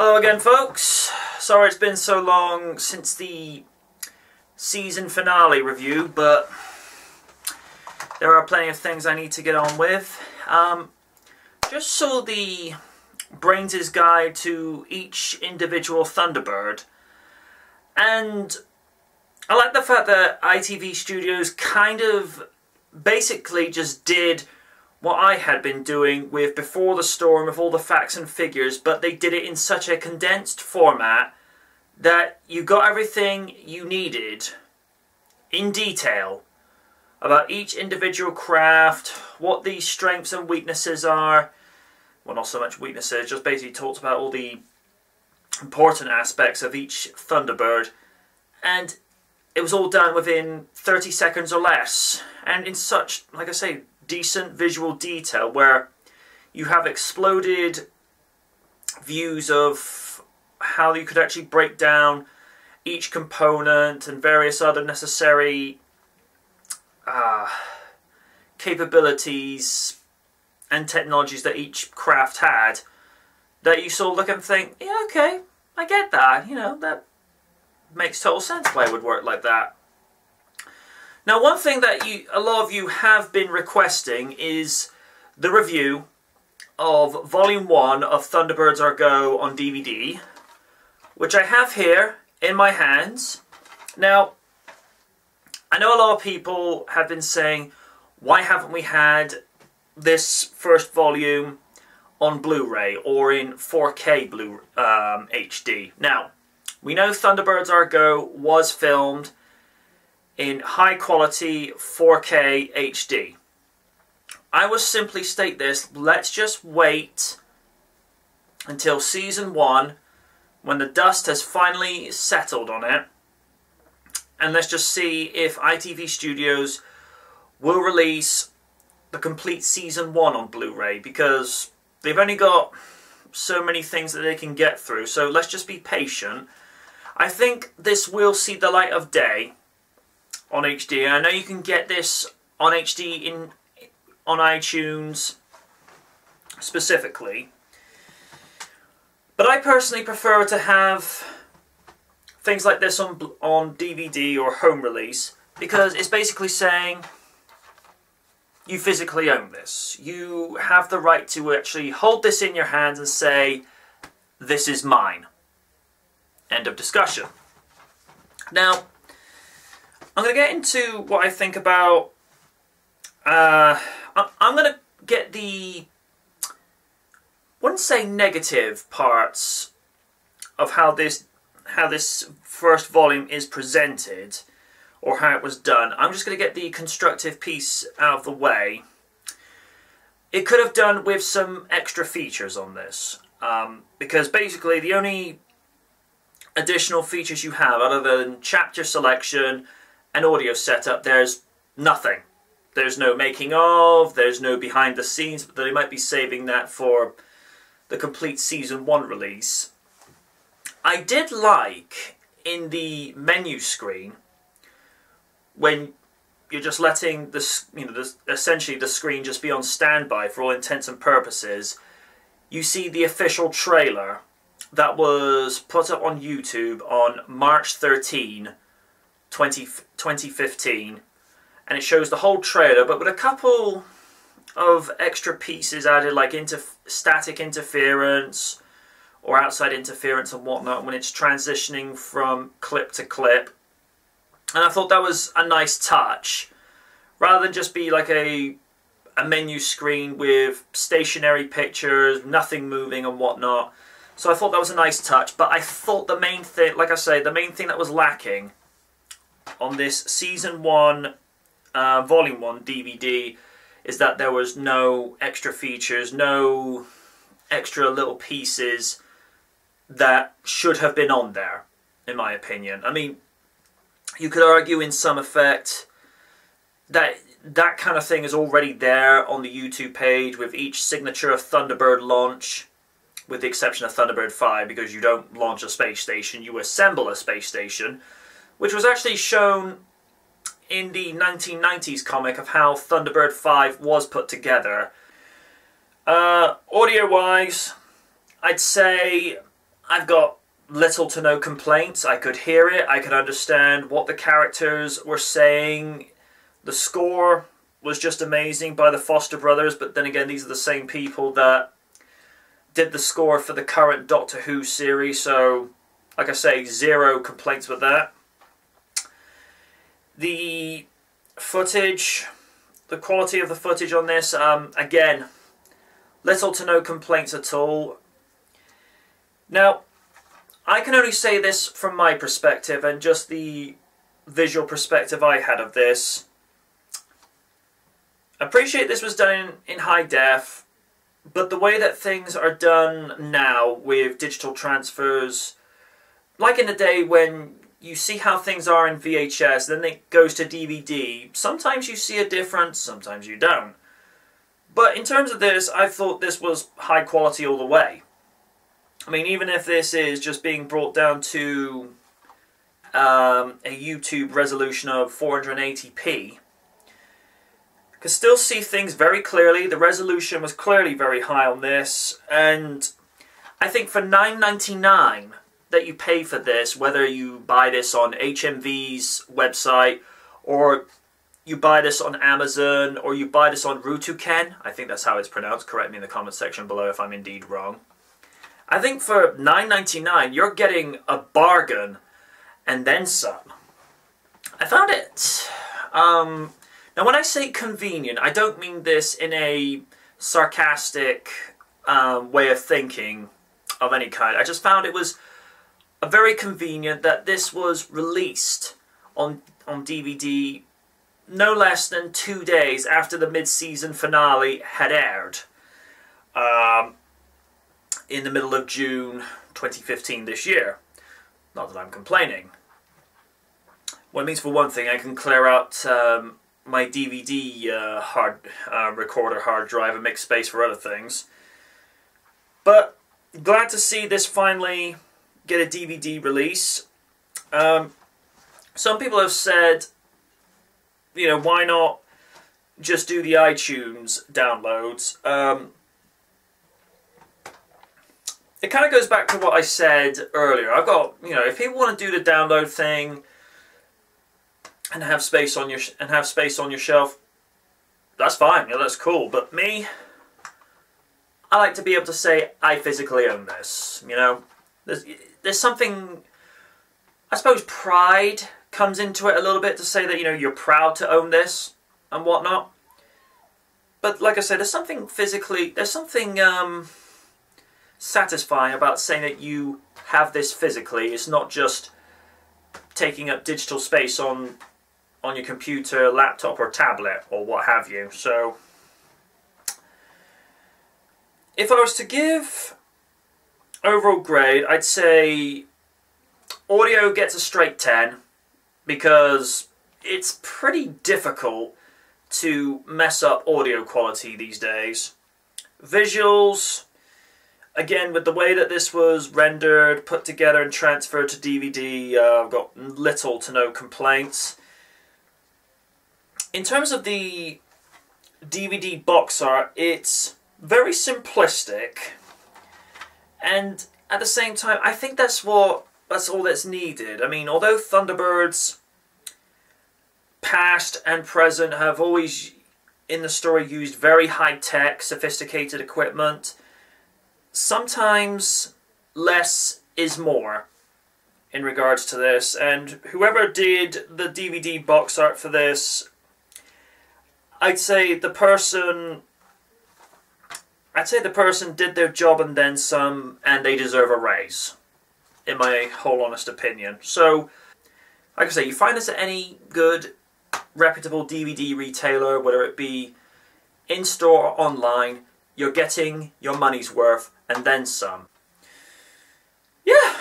Hello again, folks. Sorry it's been so long since the season finale review, but there are plenty of things I need to get on with. Just saw the Brains' guide to each individual Thunderbird, and I like the fact that ITV Studios kind of basically just did what I had been doing with Before the Storm, with all the facts and figures, but they did it in such a condensed format that you got everything you needed in detail about each individual craft, what the strengths and weaknesses are. Well, not so much weaknesses, just basically talked about all the important aspects of each Thunderbird, and it was all done within 30 seconds or less, and in such, like I say, decent visual detail, where you have exploded views of how you could actually break down each component and various other necessary capabilities and technologies that each craft had, that you sort of look and think, yeah, okay, I get that, you know, that makes total sense why it would work like that. Now, one thing that a lot of you have been requesting is the review of Volume 1 of Thunderbirds Are Go on DVD, which I have here in my hands. Now, I know a lot of people have been saying, why haven't we had this first volume on Blu-ray or in 4K HD? Now, we know Thunderbirds Are Go was filmed in high quality 4K HD. I will simply state this: let's just wait until Season 1, when the dust has finally settled on it, and let's just see if ITV Studios will release the complete Season 1 on Blu-ray, because they've only got so many things that they can get through, so let's just be patient. I think this will see the light of day on HD. I know you can get this on HD on iTunes specifically, but I personally prefer to have things like this on DVD or home release, because it's basically saying you physically own this. You have the right to actually hold this in your hands and say, this is mine. End of discussion. Now, I'm going to get into what I think about. I'm going to get the, I wouldn't say negative parts of how this first volume is presented or how it was done. I'm just going to get the constructive piece out of the way. It could have done with some extra features on this, because basically the only additional features you have, other than chapter selection and audio setup, there's nothing. There's no making of, there's no behind the scenes, but they might be saving that for the complete Season 1 release. I did like in the menu screen, when you're just letting essentially the screen just be on standby for all intents and purposes, you see the official trailer that was put up on YouTube on March 13, 2015, and it shows the whole trailer, but with a couple of extra pieces added, like static interference or outside interference and whatnot when it's transitioning from clip to clip. And I thought that was a nice touch, rather than just be like a menu screen with stationary pictures, nothing moving and whatnot. So I thought that was a nice touch, but I thought the main thing, like I say, the main thing that was lacking on this Season 1 Volume 1 DVD is that there was no extra features, no extra little pieces that should have been on there, in my opinion. I mean, you could argue in some effect that that kind of thing is already there on the YouTube page with each signature of Thunderbird launch, with the exception of Thunderbird 5, because you don't launch a space station, you assemble a space station, which was actually shown in the 1990s comic of how Thunderbird 5 was put together. Audio-wise, I'd say I've got little to no complaints. I could hear it, I could understand what the characters were saying. The score was just amazing by the Foster brothers, but then again, these are the same people that did the score for the current Doctor Who series, so like I say, zero complaints with that. The footage, the quality of the footage on this, again, little to no complaints at all. Now, I can only say this from my perspective and just the visual perspective I had of this. I appreciate this was done in high def, but the way that things are done now with digital transfers, like in the day when you see how things are in VHS, then it goes to DVD, sometimes you see a difference, sometimes you don't. But in terms of this, I thought this was high quality all the way. I mean, even if this is just being brought down to a YouTube resolution of 480p, I can still see things very clearly. The resolution was clearly very high on this, and I think for $9.99 that you pay for this, whether you buy this on HMV's website, or you buy this on Amazon, or you buy this on Rutuken, I think that's how it's pronounced, correct me in the comment section below if I'm indeed wrong. I think for $9.99 you're getting a bargain and then some. I found it, now when I say convenient, I don't mean this in a sarcastic way of thinking of any kind. I just found it was very convenient that this was released on DVD no less than 2 days after the mid-season finale had aired. In the middle of June 2015 this year. Not that I'm complaining. Well, it means for one thing I can clear out my DVD recorder hard drive and make space for other things. But glad to see this finally get a DVD release. Some people have said, you know, why not just do the iTunes downloads? It kind of goes back to what I said earlier. I've got, you know, if people want to do the download thing and have space on your shelf, that's fine. Yeah, that's cool. But me, I like to be able to say I physically own this. You know, there's something, I suppose, pride comes into it a little bit to say that, you know, you're proud to own this and whatnot. But like I said, there's something physically, there's something satisfying about saying that you have this physically. It's not just taking up digital space on your computer, laptop or tablet or what have you. So if I was to give overall grade, I'd say audio gets a straight 10 because it's pretty difficult to mess up audio quality these days. Visuals, again, with the way that this was rendered, put together and transferred to DVD, I've got little to no complaints. In terms of the DVD box art, it's very simplistic, and at the same time, I think that's all that's needed. I mean, although Thunderbirds, past and present, have always in the story used very high-tech, sophisticated equipment, sometimes less is more in regards to this, and whoever did the DVD box art for this, I'd say the person did their job and then some, and they deserve a raise, in my whole honest opinion. So, like I say, you find this at any good, reputable DVD retailer, whether it be in-store or online, you're getting your money's worth and then some. Yeah.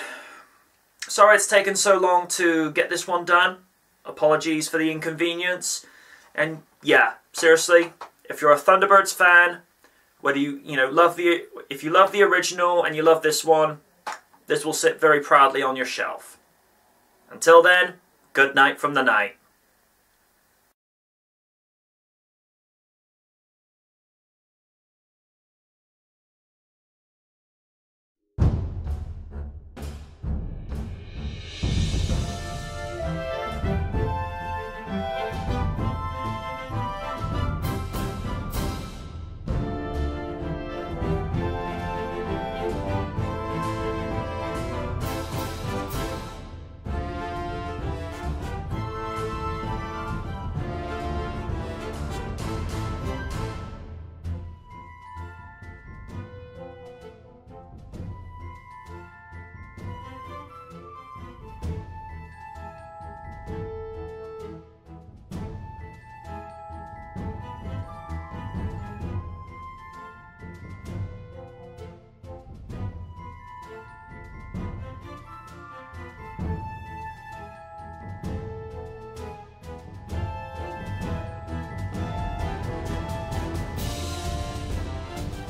Sorry it's taken so long to get this one done. Apologies for the inconvenience. And yeah, seriously, if you're a Thunderbirds fan, whether if you love the original and you love this one, this will sit very proudly on your shelf. Until then, good night from the night.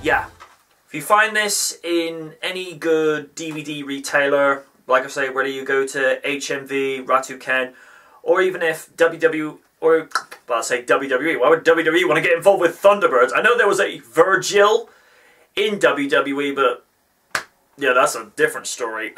yeah, if you find this in any good DVD retailer, like I say, whether you go to HMV, Ratu-Ken, or even if WWE, or, well, I'll say WWE, why would WWE want to get involved with Thunderbirds? I know there was a Virgil in WWE, but yeah, that's a different story.